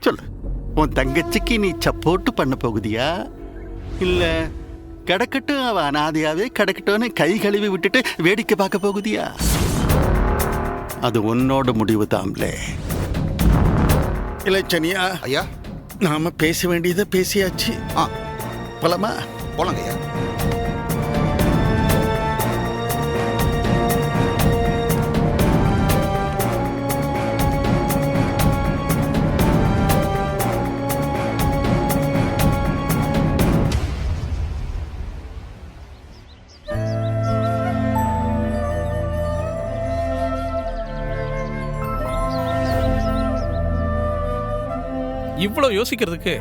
சொல்லு, உன் தங்கச்சிக்கு நீ சப்போர்ட் பண்ண போகுதியா, இல்ல கிடக்கட்டும் அவ அனாதையாவே கிடக்கட்டும்னு கை கழுவி விட்டுட்டு வேடிக்கை பார்க்க போகுதியா? அது உன்னோட முடிவு தாம்லே. இளைச்சனியா ஐயா, நாம பேச வேண்டியதை பேசியாச்சு. போலாமா? போலாங்க ஐயா. இவ்வளவு யோசிக்கிறதுக்கு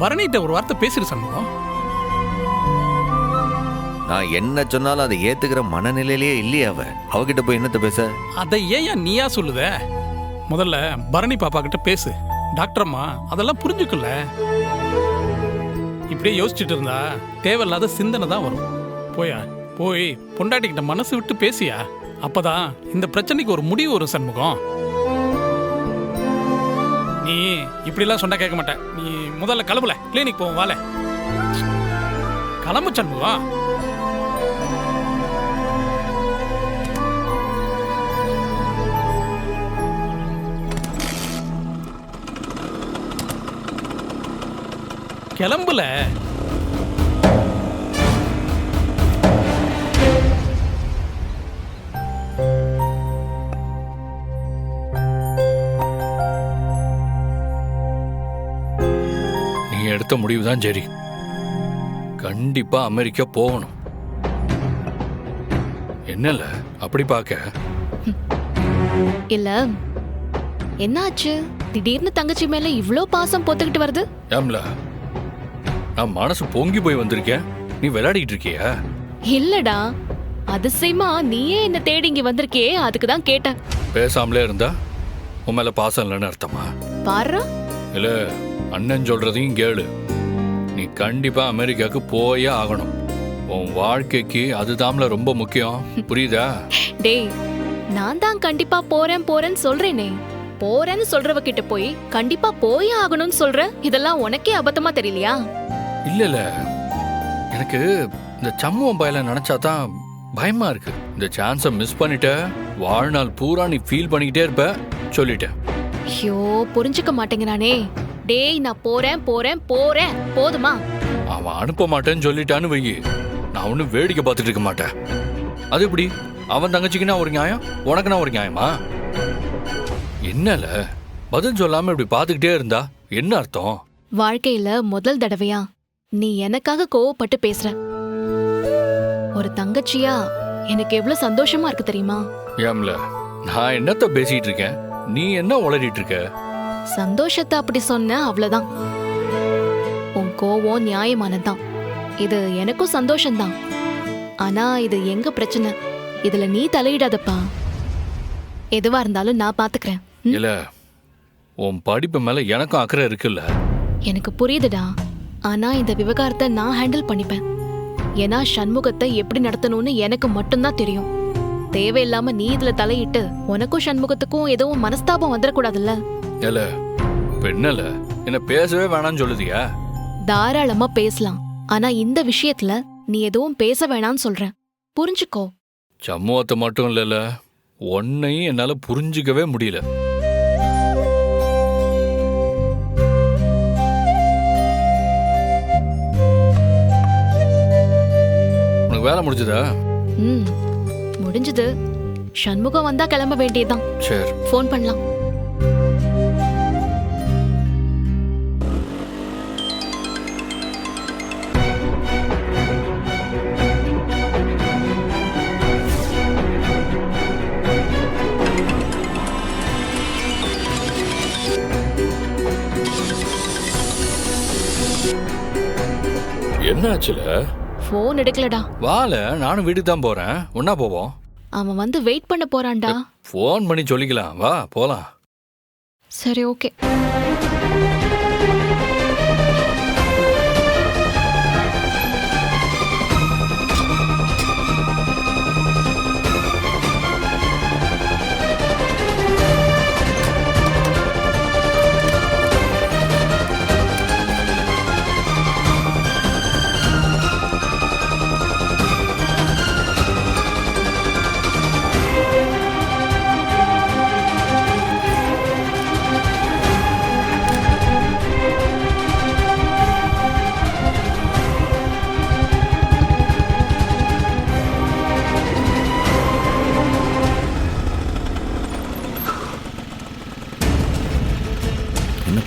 பரணிட்ட ஒரு வார்த்தை பேசிடு சண்முகம். நான் என்ன சொன்னாலும் அதை ஏத்துக்கிற மனநிலையிலேயே இல்லையே அவகிட்ட போய் என்னத்த பேச? அதை ஏன் நீயா சொல்லுத? முதல்ல பரணி பாப்பா கிட்ட பேசு. டாக்டர் அம்மா அதெல்லாம் புரிஞ்சுக்கல. இப்படியே யோசிச்சுட்டு இருந்தா தேவையில்லாத சிந்தனை தான் வரும். போய் பொண்டாட்டிக்கிட்ட மனசு விட்டு பேசியா, அப்பதான் இந்த பிரச்சனைக்கு ஒரு முடிவு வரும் சண்முகம். நீ இப்படிலாம் சொன்னா கேட்க மாட்டேன். நீ முதல்ல கிளம்புல, கிளினிக் போவோம். வாழ கிளம்பு சண்முகம். கிளம்புல. எடுத்த முடிவு தான் சரி. கண்டிப்பா அமெரிக்கா போகணும். என்னல அப்படி பார்க்க? இல்ல, என்னாச்சு திடீர்னு தங்கச்சி மேல இவ்ளோ பாசம் போத்துக்கிட்டு வருது? ஏம்ல, நான் மனசு பொங்கி போய் வந்திருக்கேன், நீ விளையாடிட்டு இருக்கியா? இல்லடா, அதிசயமா நீயே என்ன தேடி இங்க வந்திருக்கியே, அதுக்கு தான் கேட்டேன். பேசாமலே இருந்தா உன் மேல பாசம் இல்லைன்னு அர்த்தமா? பாரு, இல்ல அண்ணன் சொல்றதையும் கேளு. நீ கண்டிப்பா அமெரிக்காவுக்கு போயே ஆகணும். உன் வாழ்க்கைக்கு அதுதான்ல ரொம்ப முக்கியம், புரியுதா? டேய், நான் தான் கண்டிப்பா போறேன்னு சொல்றேனே. போறேன்னு சொல்றவ கிட்ட போய் கண்டிப்பா போயே ஆகணும்னு சொல்ற, இதெல்லாம் உனக்கே அபத்தமா தெரியலையா? இல்ல எனக்கு இந்த சம்முவம் பயல நினைச்சாதான் பயமா இருக்கு. இந்த சான்ஸை மிஸ் பண்ணிட்ட, வாழ்நாள் பூரா நீ ஃபீல் பண்ணிக்கிட்டே இருப்ப. சொல்லிட்டேன். ஐயோ, புரிஞ்சுக்க மாட்டேங்கிறானே. டேய், நான் போறேன் போதுமா? அவன் அனுப்ப மாட்டேன்னு சொல்லிட்டான்னு வை, நான் ஒன்னும் வேடிக்கை பார்த்துட்டு இருக்க மாட்டேன். அது எப்படி? அவன் தங்கச்சிக்குன்னா ஒரு நியாயம், உனக்குன்னா ஒரு நியாயமா? என்னல பதில் சொல்லாம இப்படி பார்த்துக்கிட்டே இருந்தா என்ன அர்த்தம்? வாழ்க்கையில முதல் தடவையா நீ எனக்காக கோவப்பட்டு பேசுற. ஒரு தங்கச்சியா எனக்கு எவ்வளவு சந்தோஷமா இருக்கு தெரியுமா? ஏம்ல, நான் என்னத்த பேசிட்டு இருக்கேன், நீ என்ன உளறிட்டு இருக்க? சந்தோஷத்தை அப்படி சொன்ன, அவ்வளவுதான். உன் கோவம் நியாயமானதுதான், இது எனக்கும் சந்தோஷம்தான். ஆனா இது எங்க பிரச்சனை, இதுல நீ தலையிடாதப்பா. எதுவா இருந்தாலும் நான் பாத்துக்கிறேன். இல்ல, உன் படிப்பு மேல எனக்கும் அக்கறை இருக்குல்ல? எனக்கு புரியுதுடா, ஆனா இந்த விவகாரத்தை நான் ஹேண்டில் பண்ணிப்பேன். ஏன்னா சண்முகத்தை எப்படி நடத்தணும்னு எனக்கு மட்டும்தான் தெரியும். தேவையில்லாம நீ இதுல தலையிட்டு உனக்கும் சண்முகத்துக்கும் எதுவும் மனஸ்தாபம் வந்துடக்கூடாதுல்ல? இல்ல பெண்ணல, என்ன பேசவே வேணாம்னு சொல்லுதியா? தாராளமா பேசலாம், ஆனா இந்த விஷயத்துல நீ எதுவும் பேச வேணாம்னு சொல்றேன், புரிஞ்சுக்கோ. சமூகத்தை மட்டும் இல்லல, உன்னையும் என்னால புரிஞ்சுக்கவே முடியல. உனக்கு வேலை முடிஞ்சதா? முடிஞ்சது. சண்முகம் வந்தா கிளம்ப வேண்டியதுதான். சரி, ஃபோன் பண்ணலாம். என்ன ஆச்சுல? ஃபோன் எடுக்கலடா. வால, நானும் வீட்டுக்கு தான் போறேன், ஒன்னா போவோம். அவன் வந்து வெயிட் பண்ண போறான்டா. ஃபோன் பண்ணி சொல்லிக்கலாம், வா போலாம். சரி, ஓகே.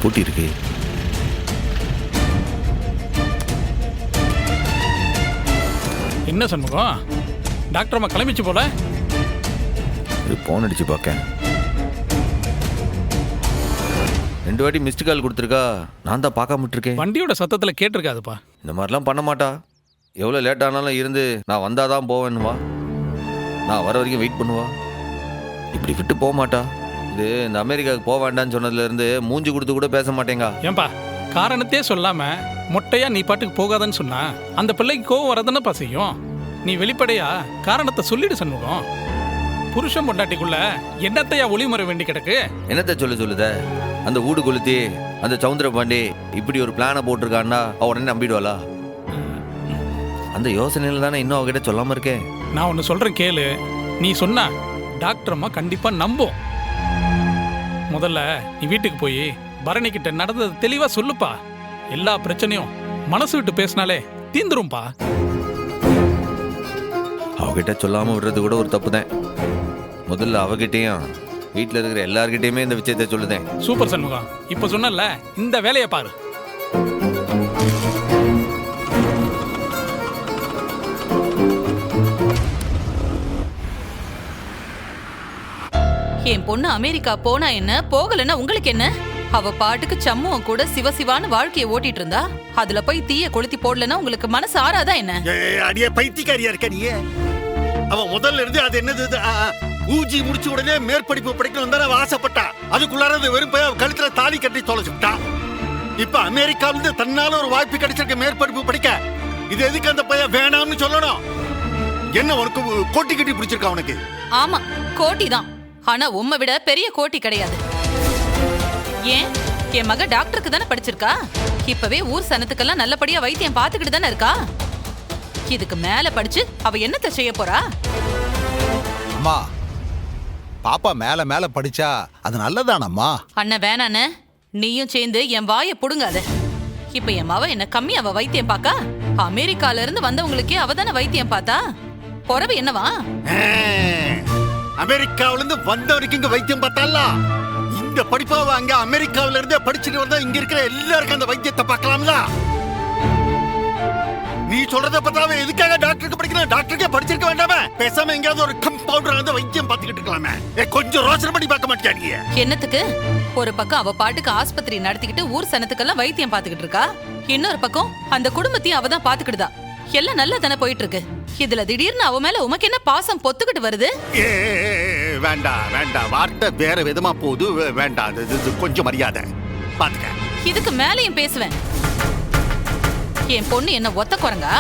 பூட்டி இருக்கு. என்ன சண்முகம், டாக்டர் அம்மா கிளம்பிச்சு போல. போன் அடிச்சு பார்க்க 2 வாட்டி மிஸ்டு கால் கொடுத்துருக்கா. நான் தான் பார்க்காம இருக்கேன். வண்டியோட சத்தத்துல கேட்டிருக்காதுப்பா. இந்த மாதிரிலாம் பண்ண மாட்டா. எவ்வளோ லேட் ஆனாலும் இருந்து நான் வந்தாதான் போவேன்னுவா. நான் வர வரைக்கும் வெயிட் பண்ணுவா. இப்படி விட்டு போக மாட்டா. இது இந்த அமெரிக்காவுக்கு போக வேண்டாம்னு சொன்னதுலேருந்து மூஞ்சி கொடுத்து கூட பேச மாட்டேங்க. ஏன்பா காரணத்தே சொல்லாம மொட்டையா நீ பாட்டுக்கு போகாதன்னு சொன்னா அந்த பிள்ளைக்கு கோவம் வரதானப்பா செய்யும். நீ வெளிப்படையா காரணத்தை சொல்லிடு சண்முகம். புருஷன் பொண்டாட்டிக்குள்ள என்னத்தையா ஒளிமுறை வேண்டி கிடக்கு? என்னத்தை சொல்லுத? அந்த ஊடு கொளுத்தி அந்த சவுந்தர பாண்டி இப்படி ஒரு பிளானை போட்டிருக்கான்னா உடனே நம்பிடுவாளா? அந்த யோசனையில தானே இன்னும் அவகிட்ட சொல்லாம இருக்கேன். நான் ஒன்னு சொல்றேன் கேளு. நீ சொன்னா டாக்டர் அம்மா கண்டிப்பா நம்பும். முதல்ல நீ வீட்டுக்கு போய் பரணி கிட்ட நடந்தது தெளிவா சொல்லுப்பா. எல்லா பிரச்சனையும் மனசு விட்டு பேசினாலே தீந்துரும்பா. அவகிட்ட சொல்லாம விடுறது கூட ஒரு தப்பு தான். முதல்ல அவகிட்டையும் வீட்டில் இருக்கிற எல்லார்கிட்டையுமே இந்த விஷயத்தை சொல்லுதேன். சூப்பர் சண்முகம், இப்ப சொன்னல இந்த வேலையை பாரு. என் பொண்ணு அமெரிக்கா போனா என்ன, போகலன்னா உங்களுக்கு என்ன? அவ பாட்டுக்கு சம்முவன் கூட சிவசிவான்னு வாழ்க்கையை ஓட்டிட்டு இருந்தா அதுல போய் தீய கொளுத்தி போடலன்னா உங்களுக்கு மனசு ஆறாதா என்ன? அடியே பைத்தியக்காரியா இருக்க நீ. அவ முதல்ல இருந்து அது என்னது ஊஜி முடிச்ச உடனே மேற்படிப்பு படிக்கணும் தான் அவ ஆசைப்பட்டா. அதுக்குள்ளார வெறும் போய் அவ கழுத்துல தாலி கட்டி தொலைச்சுட்டா. இப்ப அமெரிக்காவில இருந்து தன்னால ஒரு வாய்ப்பு கிடைச்சிருக்க மேற்படிப்பு படிக்க. இது எதுக்கு அந்த பையன் வேணாம்னு சொல்லணும்? என்ன உனக்கு கோட்டி கட்டி பிடிச்சிருக்கா உனக்கு? ஆமா கோட்டி தான். ஆனா உம்மை விட பெரிய கோட்டி கிடையாது. ஏன் என் மக டாக்டருக்கு தானே படிச்சிருக்கா. இப்பவே ஊர் சனத்துக்கெல்லாம் நல்லபடியா வைத்தியம் பாத்துக்கிட்டு தானே இருக்கா. இதுக்கு மேல படிச்சு அவ என்னத்தை செய்ய போறா? அம்மா, பாப்பா மேல மேல படிச்சா அது நல்லதானம்மா? அண்ணன் வேணானே, நீயும் சேர்ந்து என் வாயை புடுங்காத. இப்ப என் மவ என்ன கம்மி அவ வைத்தியம் பாக்கா? அமெரிக்கால இருந்து வந்தவங்களுக்கே அவ தானே வைத்தியம் பார்த்தா. பொறவு என்னவா? அமெரிக்காவில இருந்து வந்தவருக்கு இங்க வைத்தியம் பார்த்தால இந்த படிப்பாவை அங்க அமெரிக்காவில இருந்தே படிச்சுட்டு வந்தா இங்க இருக்கிற எல்லாருக்கும் அந்த வைத்தியத்தை பார்க்கலாம்ல. நீ சொல்றத பார்த்தாவே எதுக்காக டாக்டருக்கு படிக்கணும்? டாக்டருக்கே படிச்சிருக்க வேண்டாமே. பேசாம எங்கயாவது ஒரு கம்பவுண்டர் வந்து வைத்தியம் பார்த்துக்கிட்டு இருக்கலாமே. கொஞ்சம் ரோசனை பண்ணி பார்க்க மாட்டியா நீ? என்னத்துக்கு? ஒரு பக்கம் அவ பாட்டுக்கு ஆஸ்பத்திரி நடத்திக்கிட்டு ஊர் சனத்துக்கெல்லாம் வைத்தியம் பார்த்துக்கிட்டு இருக்கா. இன்னொரு பக்கம் அந்த குடும்பத்தையும் அவ தான் பாத்துக்கிட்டுதா. எல்லாம் நல்லா தானே போயிட்டு இருக்கு. இதுல திடீர்னு அவ மேல உமக்கு என்ன பாசம் பொத்துக்கிட்டு வருது? வேண்டாம் வேண்டாம், வார்த்தை வேற விதமா போகுது. வேண்டாம், கொஞ்சம் மரியாதை பாத்துக்க. இதுக்கு மேலையும் பேசுவேன். என் பொண்ணு என்ன ஒத்த குரங்கா?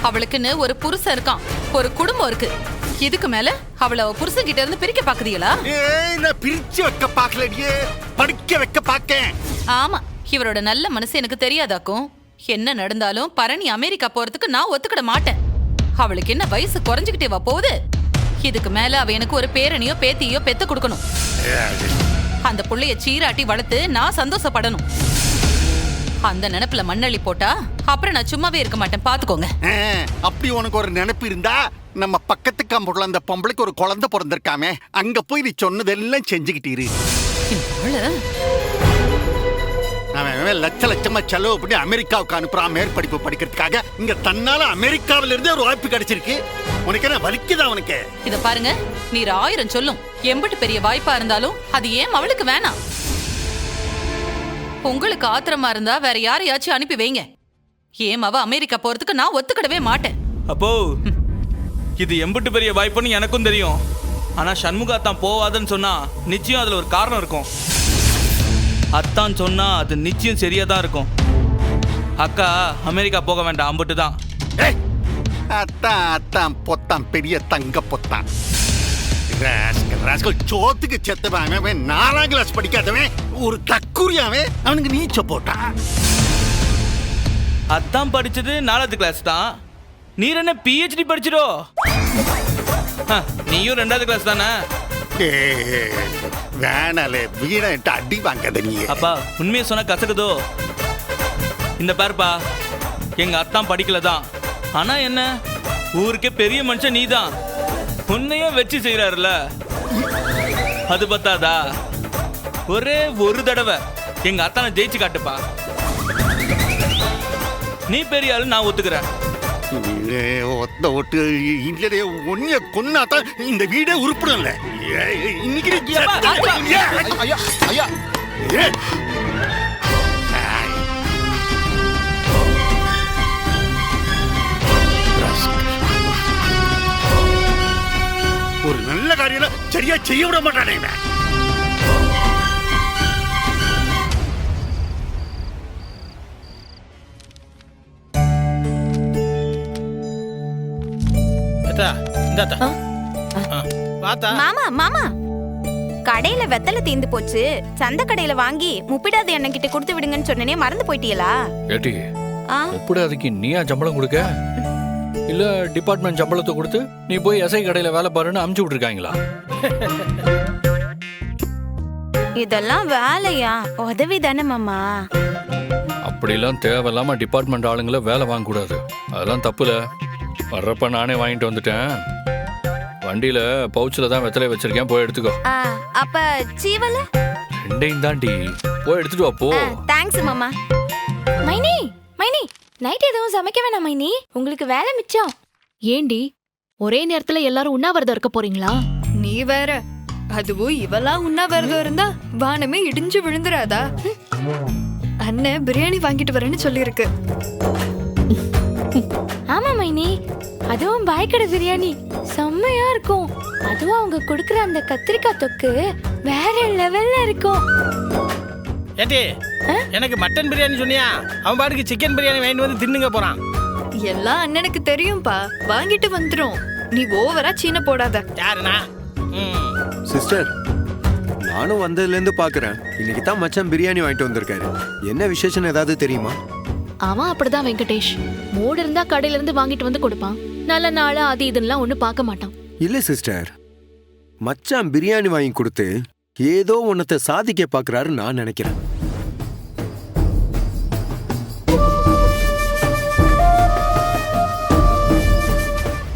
அவளுக்குன்னு ஒரு புருஷன் இருக்கான், ஒரு குடும்பம் இருக்கு. இதுக்கு மேல அவள புருஷன் கிட்ட இருந்து பிரிக்க பாக்குறீங்களா? பிரிச்சு வைக்க பாக்கலையே, படிக்க வைக்க பாக்கேன். ஆமா, இவரோட நல்ல மனசு எனக்கு தெரியாதாக்கும். என்ன நடந்தாலும் பரணி அமெரிக்கா போறதுக்கு நான் ஒத்துக்கிட மாட்டேன். அவளுக்கு என்ன வயசு குறைஞ்சுக்கிட்டே வா போகுது. இதுக்கு மேல அவ எனக்கு ஒரு பேரனியோ பேத்தியோ பெத்து கொடுக்கணும். அந்த புள்ளைய சீராட்டி வளர்த்து நான் சந்தோஷப்படணும். அந்த நினைப்புல மண்ணள்ளி போட்டா அப்புறம் நான் சும்மாவே இருக்க மாட்டேன், பாத்துக்கோங்க. அப்படி உனக்கு ஒரு நினைப்பு இருந்தா நம்ம பக்கத்து காம்பவுண்ட்ல அந்த பொம்பளைக்கு ஒரு குழந்தை பிறந்திருக்காமே, அங்க போய் நீ சொன்னதெல்லாம் செஞ்சுக்கிட்டீரு. அவன் லட்ச லட்சமா செலவு பண்ணி அமெரிக்காவுக்கு அனுப்புறான் மேற்படிப்பு படிக்கிறதுக்காக. இங்க தன்னால அமெரிக்காவில இருந்தே ஒரு வாய்ப்பு கிடைச்சிருக்கு. உனக்கு என்ன வலிக்குதா உனக்கு? இத பாருங்க, நீர் 1000 சொல்லும் எம்பிட்டு பெரிய வாய்ப்பா இருந்தாலும் அது ஏன் அவளுக்கு வேணாம். உங்களுக்கு ஆத்திரமா இருந்தா வேற யாரையாச்சும் அனுப்பி வைங்க. ஏன் அவ அமெரிக்கா போறதுக்கு நான் ஒத்துக்கிடவே மாட்டேன். அப்போ இது எம்பிட்டு பெரிய வாய்ப்புன்னு எனக்கும் தெரியும். ஆனா சண்முகா தான் போவாதுன்னு சொன்னா நிச்சயம் அதுல ஒரு காரணம் இருக்கும். அத்தான் சொன்னா அது நிச்சயம் சரியா தான் இருக்கும். அக்கா அமெரிக்கா போக வேண்டாம், அம்பிட்டு தான். அத்தான் அத்தான் பொத்தான், பெரிய தங்க பொத்தான். சோத்துக்கு செத்தவன், 4ஆம் கிளாஸ் படிக்காதவன், ஒரு தக்குரியாவே அவனுக்கு நீச்ச போட்டான். அத்தான் படிச்சது 4th கிளாஸ் தான். நீர் என்ன PhD படிச்சிடோ? நீயும் 2வது கிளாஸ் தானே? வேணாலே, வீணட்டு அடி வாங்காத நீ. அப்பா உண்மையை சொன்னா கசக்குதோ? இந்த பாருப்பா, எங்க அத்தான் படிக்கல தான். ஆனா என்ன, ஊருக்கே பெரிய மனுஷன் நீ தான். உன்னையே வச்சு செய்யறாருல, அது பத்தாதா? ஒரே ஒரு தடவை எங்க அத்தானை ஜெயிச்சு காட்டுப்பா. நீ பெரிய ஆளு, நான் ஒத்துக்கிறேன். ஒத்த ஓட்டு இல்லையே, ஒன்னிய கொன்னாதான் இந்த வீடே உருப்படல. இன்னைக்கு ஐயா ஐயா ஒரு நல்ல காரியம் சரியா செய்ய விட மாட்டானே இவன். மாமா மாமா, கடையில வெத்தலை தீந்து போச்சு. சந்த கடையில வாங்கி முப்பிடாத எண்ணெய் கிட்ட கொடுத்து விடுங்கன்னு சொன்னனே, மறந்து போயிட்டீங்களா? ஏட்டி எப்படி அதுக்கு நீயா சம்பளம் கொடுக்க? இல்ல டிபார்ட்மெண்ட் சம்பளத்தை கொடுத்து நீ போய் எஸ்ஐ கடையில வேலை பாருன்னு அமுச்சு விட்டுருக்காங்களா? இதெல்லாம் வேலையா? உதவி தானே மாமா. அப்படிலாம் தேவையில்லாம டிபார்ட்மெண்ட் ஆளுங்களை வேலை வாங்க கூடாது. அதெல்லாம் தப்புல. வர்றப்ப நானே வாங்கிட்டு வந்துட்டேன். வண்டியில பவுச்சில தான் வெத்தலை வச்சிருக்கேன், போய் எடுத்துக்கோ. அப்ப சீவல ரெண்டையும் தாண்டி போய் எடுத்துட்டு வா போ. தேங்க்ஸ் மாமா. மைனி மைனி, நைட் எதுவும் சமைக்க வேணாம் மைனி, உங்களுக்கு வேலை மிச்சம். ஏண்டி ஒரே நேரத்துல எல்லாரும் உண்ணாவிரதம் இருக்க போறீங்களா? நீ வேற, அதுவும் இவெல்லாம் உண்ணாவிரதம் இருந்தா வானமே இடிஞ்சு விழுந்துராதா? அண்ணன் பிரியாணி வாங்கிட்டு வரேன்னு சொல்லியிருக்கு. ஆமா மைனி, அதுவும் பாய்க்கடை பிரியாணி செம்மையா இருக்கும். அதுவும் அவங்க கொடுக்குற அந்த கத்திரிக்காய் தொக்கு வேற லெவல்ல இருக்கும். ஏட்டி, எனக்கு மட்டன் பிரியாணி சொன்னியா? அவன் பாட்டுக்கு சிக்கன் பிரியாணி வாங்கிட்டு வந்து தின்னுங்க போறான். எல்லாம் அண்ணனுக்கு தெரியும்பா, வாங்கிட்டு வந்துரும். நீ ஓவரா சீன போடாத. யாருண்ணா? சிஸ்டர், நானும் வந்ததுலேருந்து பார்க்குறேன். இன்னைக்கு தான் மச்சான் பிரியாணி வாங்கிட்டு வந்திருக்காரு. என்ன விசேஷம் ஏதாவது தெரியுமா? அவன் அப்படிதான் வெங்கடேஷ். மூடு இருந்தா கடையில இருந்து வாங்கிட்டு வந்து கொடுப்பான். நல்ல நாளா அது இதெல்லாம் ஒண்ணு பார்க்க மாட்டான். இல்லை சிஸ்டர், மச்சான் பிரியாணி வாங்கி கொடுத்து ஏதோ ஒன்னத்தை சாதிக்க பார்க்குறாரு நான் நினைக்கிறேன்.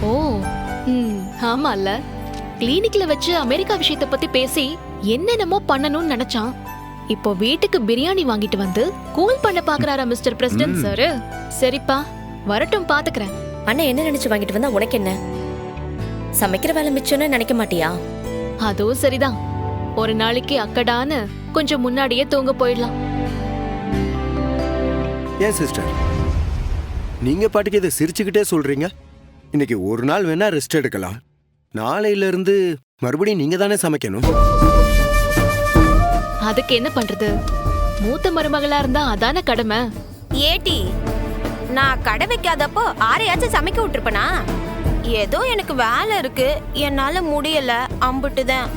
ஓ, ஆமால. கிளினிக்ல வச்சு அமெரிக்கா விஷயத்தை பத்தி பேசி என்னென்னமோ பண்ணணும்னு நினைச்சான். இப்போ வீட்டுக்கு பிரியாணி வாங்கிட்டு வந்து கூல் பண்ண பாக்குறாரா மிஸ்டர் பிரசிடென்ட் சார்? சரிப்பா, வரட்டும், பாத்துக்கிறேன். அண்ணன் என்ன நினைச்சு வாங்கிட்டு வந்தா உனக்கு என்ன? சமைக்கிற வேலை மிச்சம்னு நினைக்க மாட்டியா? அதுவும் சரிதான். ஒரு நாளைக்கு அக்கடான்னு கொஞ்சம் முன்னாடியே தூங்க போயிடலாம். ஏன் சிஸ்டர், நீங்க பாட்டுக்கு இதை சிரிச்சுக்கிட்டே சொல்றீங்க? இன்னைக்கு ஒரு நாள் வேணா ரெஸ்ட் எடுக்கலாம். நாளையில இருந்து மறுபடியும் நீங்க தானே சமைக்கணும். அதுக்கு என்ன பண்றது? மூத்த மருமகளா இருந்தா அதான கடமை. ஏட்டி, நான் கடை வைக்காதப்போ ஆரையாச்சும் சமைக்க விட்டுருப்பனா? ஏதோ எனக்கு வேலை இருக்கு, என்னால முடியல, அம்புட்டுதான்.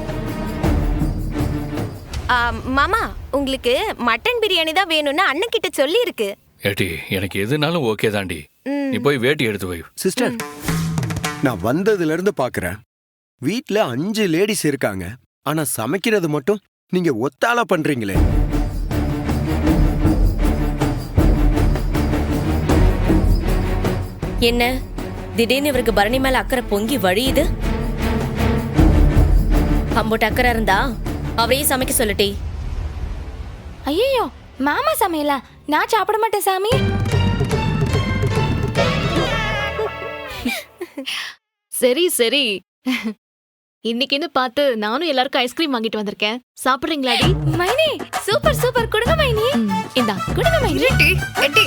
மாமா, உங்களுக்கு மட்டன் பிரியாணி தான் வேணும்னு அண்ணன் கிட்ட சொல்லி இருக்கு. ஏட்டி, எனக்கு எதுனாலும் ஓகே தாண்டி. நீ போய் வேட்டி எடுத்து வை. சிஸ்டர், நான் வந்ததுல இருந்து பாக்குறேன், வீட்ல 5 லேடிஸ் இருக்காங்க. ஆனா சமைக்கிறது மட்டும் நீங்க ஒத்தாளா பண்றீங்களே. என்ன திடீர்னு இவருக்கு பரணி மேல அக்கறை பொங்கி வழியுது? அம்போட்டு அக்கறை இருந்தா அவரையும் சமைக்க சொல்லிட்டே. ஐயோ, மாமா சமையலா? நான் சாப்பிட மாட்டேன் சாமி. சரி சரி, இன்னைக்குன்னு பார்த்து நானும் எல்லாருக்கும் ஐஸ்கிரீம் வாங்கிட்டு வந்திருக்கேன். சாப்பிடுறீங்களாடி? மைனி, சூப்பர் சூப்பர், கொடுங்க மைனி. இந்தா, கொடுங்க மைனி. எட்டி,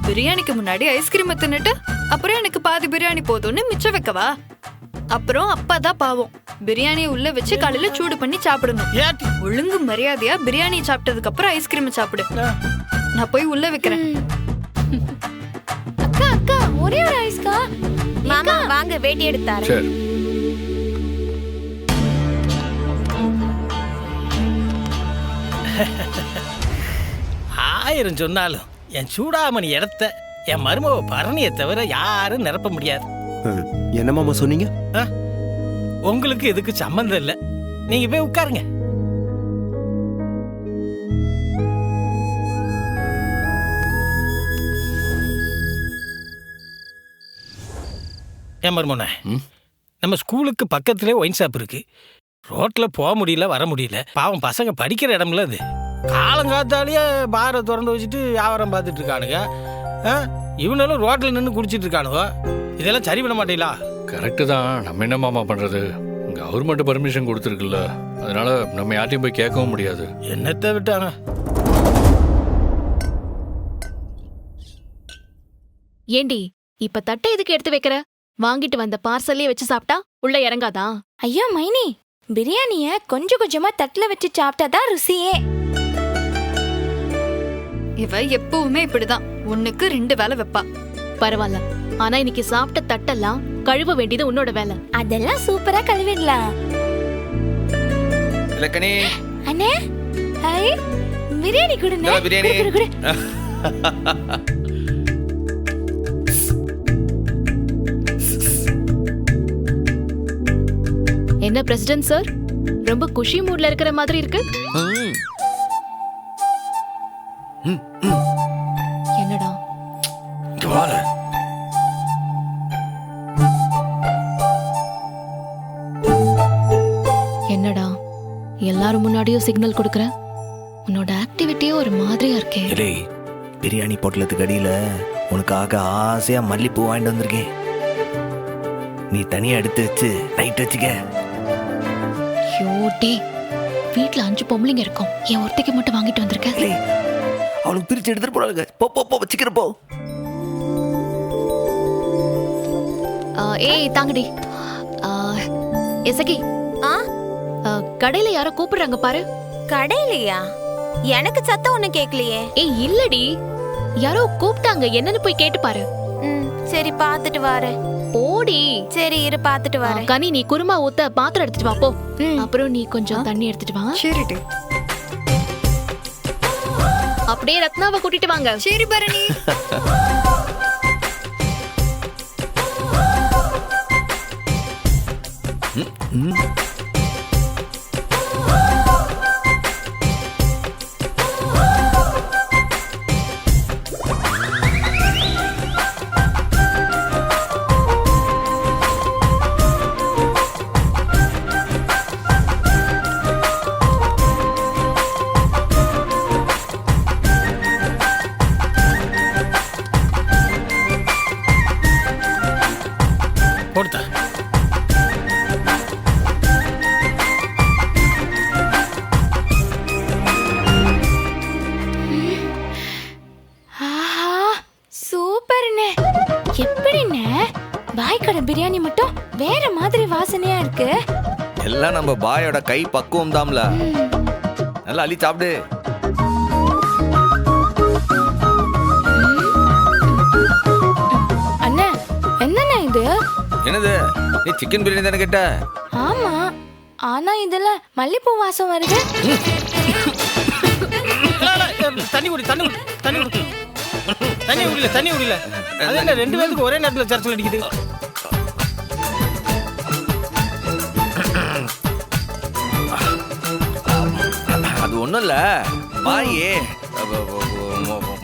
பிரியாணிக்கு முன்னாடி ஐஸ்கிரீம் தின்னுட்டு அப்புறம் எனக்கு பாதி பிரியாணி போதும்னு மிச்சம் வைக்கவா? அப்புறம் அப்பாதான் பாவம், பிரியாணியை உள்ள வச்சு காலையில சூடு பண்ணி சாப்பிடணும். ஒழுங்கு மரியாதையா பிரியாணி சாப்பிட்டதுக்கு அப்புறம் ஐஸ்கிரீம் சாப்பிடு. நான் போய் உள்ள வைக்கிறேன். அக்கா அக்கா, ஒரே ஒரு ஐஸ்கா. மாமா வாங்க, வேட்டி எடுத்தாரு. சரி. ஆயிரம் சொன்னாலும் என் சூடாமணி இடத்த என் மருமக பரணியை தவிர யாரும் நிரப்ப முடியாது. என்ன மாமா சொன்னீங்க? உங்களுக்கு இதுக்கு சம்பந்தம் இல்லை, நீங்க போய் உட்காருங்க. ஏன் மருமோன, நம்ம ஸ்கூலுக்கு பக்கத்துலேயே ஒயின் ஷாப் இருக்கு. ரோட்ல போக முடியல, வர முடியல. பாவம் பசங்க படிக்கிற இடம்ல அது. காலங்காத்தாலேயே பாரை திறந்து வச்சுட்டு வியாபாரம் பார்த்துட்டு இருக்கானுங்க. இவனாலும் ரோட்டில் நின்று குடிச்சிட்டு இருக்கானுங்க. இதெல்லாம் சரி பண்ண மாட்டீங்களா? கரெக்டு தான். நம்ம என்ன மாமா பண்றது? கவர்மெண்ட் பர்மிஷன் கொடுத்துருக்குல்ல, அதனால நம்ம யார்ட்டையும் போய் கேட்கவும் முடியாது. என்னத்தை விட்டாங்க. ஏண்டி இப்ப தட்டை எதுக்கு எடுத்து வைக்கிற? வாங்கிட்டு வந்த பார்சல்லே வச்சு சாப்பிட்டா உள்ள இறங்காதா? ஐயா மைனி, பிரியாணிய கொஞ்சம் கொஞ்சமா தட்டுல வச்சு சாப்பிட்டாதான் ருசியே. இவ எப்பவுமே இப்படிதான், ஒண்ணுக்கு 2 வேலை வைப்பா. பரவாயில்ல, ஆனா இன்னைக்கு சாப்பிட்ட தட்டெல்லாம் கழுவ வேண்டியது உன்னோட வேலை. அதெல்லாம் சூப்பரா கழுவிடலாம். இலக்கணி அண்ணே, ஹை பிரியாணி கொடுங்க. பிரியாணி குடு. என்ன பிரசிடென்ட் சார், ரொம்ப குஷி மூட்ல இருக்கிற மாதிரி இருக்கு. என்னடா என்னடா எல்லாரும் முன்னாடியும் சிக்னல் கொடுக்கற? உன்னோட ஆக்டிவிட்டியே ஒரு மாதிரியா இருக்கே. பிரியாணி பொட்டலத்துக்கு அடியில உனக்காக ஆசையா மல்லிப்பூ வாங்கிட்டு வந்திருக்கேன். நீ தனியா எடுத்து வச்சு நைட் வச்சுக்க. யோடே, வீட்ல 5 பொம்பளைங்க இருக்கோம், என் ஒருத்தைக்கு மட்டும் வாங்கிட்டு வந்திருக்க. அவளுக்கு பிரிச்சு எடுத்துட்டு போறாங்க. போ வச்சுக்கிற போ. ஏய் தாங்கடி. எசகி, கடையில யாரோ கூப்பிடுறாங்க பாரு. கடையிலயா? எனக்கு சத்தம் ஒண்ணு கேக்கலையே. ஏய் இல்லடி, யாரோ கூப்பிட்டாங்க, என்னன்னு போய் கேட்டு பாரு. சரி பாத்துட்டு வரேன். போடி. சரி இரு பாத்துட்டு வரேன். கனி, நீ குருமா ஊத்த பாத்திரம் எடுத்துட்டு வா போ. அப்புறம் நீ கொஞ்சம் தண்ணி எடுத்துட்டு வா. சரிடி. அப்படியே ரத்னாவை கூட்டிட்டு வாங்க. சரி பரணி. போடுத்தா. சூப்பர்ண்ணே. எப்படிண்ணே பாய்க்கடை பிரியாணி மட்டும் வேற மாதிரி வாசனையா இருக்கு? எல்லாம் நம்ம பாயோட கை பக்குவம் தான்ல. நல்லா அள்ளி சாப்பிடு. அண்ணே, என்னண்ணே இது? என்னது? நீ சிக்கன் பிரியாணி தானே கேட்ட? ஆமா, ஆனா இதுல மல்லிப்பூ வாசம் வருது. தண்ணி குடி. தண்ணி குடில. அது என்ன 2 பேருக்கு ஒரே நேரத்துல சர்ச்சல் அடிக்குது? அது ஒண்ணும் இல்ல, பாயே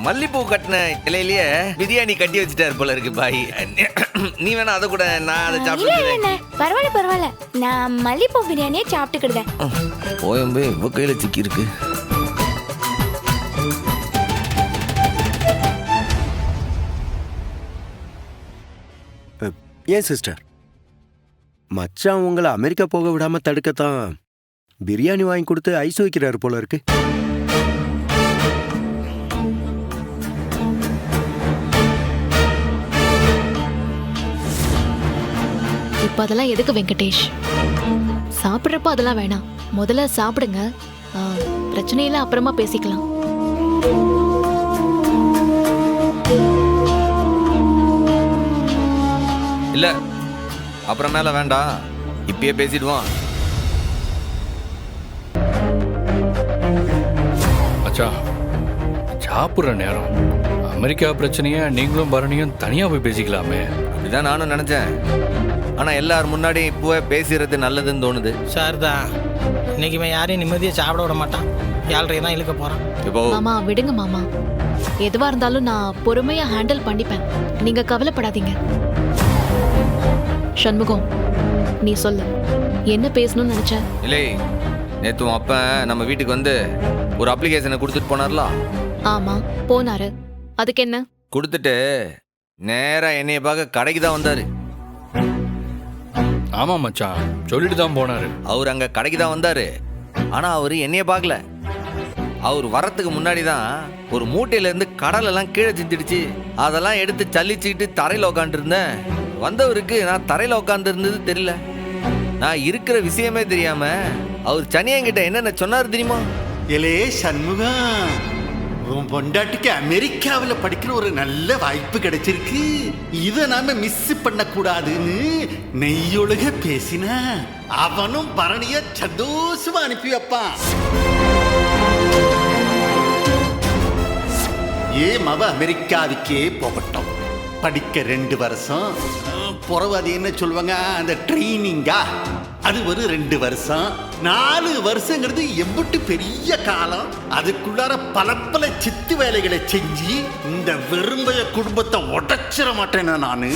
மல்லிப்பூ கட்டின இலையிலேயே பிரியாணி கட்டி வச்சுட்டாரு போல இருக்கு பாய். நீ வேணா அதை கூட நான் அதை சாப்பிட்டு. பரவாயில்ல, நான் மல்லிப்பூ பிரியாணியே சாப்பிட்டுக்கிடுதேன். போயம்பே இவ கையில சிக்கி இருக்கு. ஏன் சிஸ்டர், மச்சான் உங்களை அமெரிக்கா போக விடாம தடுக்கத்தான் பிரியாணி வாங்கி கொடுத்து ஐஸ் வைக்கிறாரு போல இருக்கு. இப்ப அதெல்லாம் எதுக்கு வெங்கடேஷ்? சாப்பிடுறப்ப அதெல்லாம் வேணாம், முதல்ல சாப்பிடுங்க. பிரச்சனையெல்லாம் அப்புறமா பேசிக்கலாம். இல்ல அப்புறமேல வேண்டாம், இப்பயே பேசிடுவான். அச்சா, சாப்பிட்ற நேரம் அமெரிக்கா பிரச்சனைய நீங்களும் பரணியும் தனியா போய் பேசிக்கலாமே. அப்படிதான் நானும் நினைச்சேன். ஆனா எல்லாரும் முன்னாடி இப்பவே பேசுறது நல்லதுன்னு தோணுது. சார் தான் இன்னைக்கு இவன் யாரையும் நிம்மதியா சாப்பிட விட மாட்டான். யாழ்றையும் தான் இழுக்க போறான். மாமா விடுங்க மாமா, எதுவா இருந்தாலும் நான் பொறுமையா ஹேண்டில் பண்ணிப்பேன், நீங்க கவலைப்படாதீங்க. சண்முகம், நீ சொல்லு, என்ன பேசணும்னு நினைச்ச? இல்லை, நேத்து அப்ப நம்ம வீட்டுக்கு வந்து ஒரு அப்ளிகேஷனை கொடுத்துட்டு போனார்ல? ஆமா போனாரு. அதுக்கு என்ன? கொடுத்துட்டு நேரா என்னைய பார்க்க கடைக்கு தான் வந்தாரு. ஆமா மச்சான், சொல்லிட்டு தான் போனாரு. அவர் அங்க கடைக்கு தான் வந்தாரு, ஆனா அவரு என்னைய பார்க்கல. அவர் வரத்துக்கு முன்னாடி தான் ஒரு மூட்டையில இருந்து கடல் எல்லாம் கீழே சிந்திடுச்சு. அதெல்லாம் எடுத்து சல்லிச்சுக்கிட்டு தரையில உட்காந்து இருந்தேன். வந்தவருக்கு நான் தரையில உட்காந்து இருந்தது தெரியல. நான் இருக்கிற விஷயமே தெரியாம அவர் சனியங்கிட்ட என்னென்ன சொன்னாரு தெரியுமா? எலே சண்முகம், உன் பொண்டாட்டிக்கு அமெரிக்காவில் படிக்கிற ஒரு நல்ல வாய்ப்பு கிடைச்சிருக்கு. இதை நாம மிஸ் பண்ணக்கூடாதுன்னு நெய்யொழுக பேசின. அவனும் பரணிய சந்தோஷமா அனுப்பி வைப்பான். மவ அமெரிக்காவுக்கே போகட்டும், படிக்க 2 வருஷம். பிறகு அது என்ன சொல்லுவாங்க, அந்த ட்ரைனிங்கா, அது ஒரு 2 வருஷம். 4 வருஷங்கிறது எம்பிட்டு பெரிய காலம். அதுக்குள்ளார பல சித்து வேலைகளை செஞ்சு இந்த வெறும்பைய குடும்பத்தை உடைச்சிட மாட்டேன் நானு.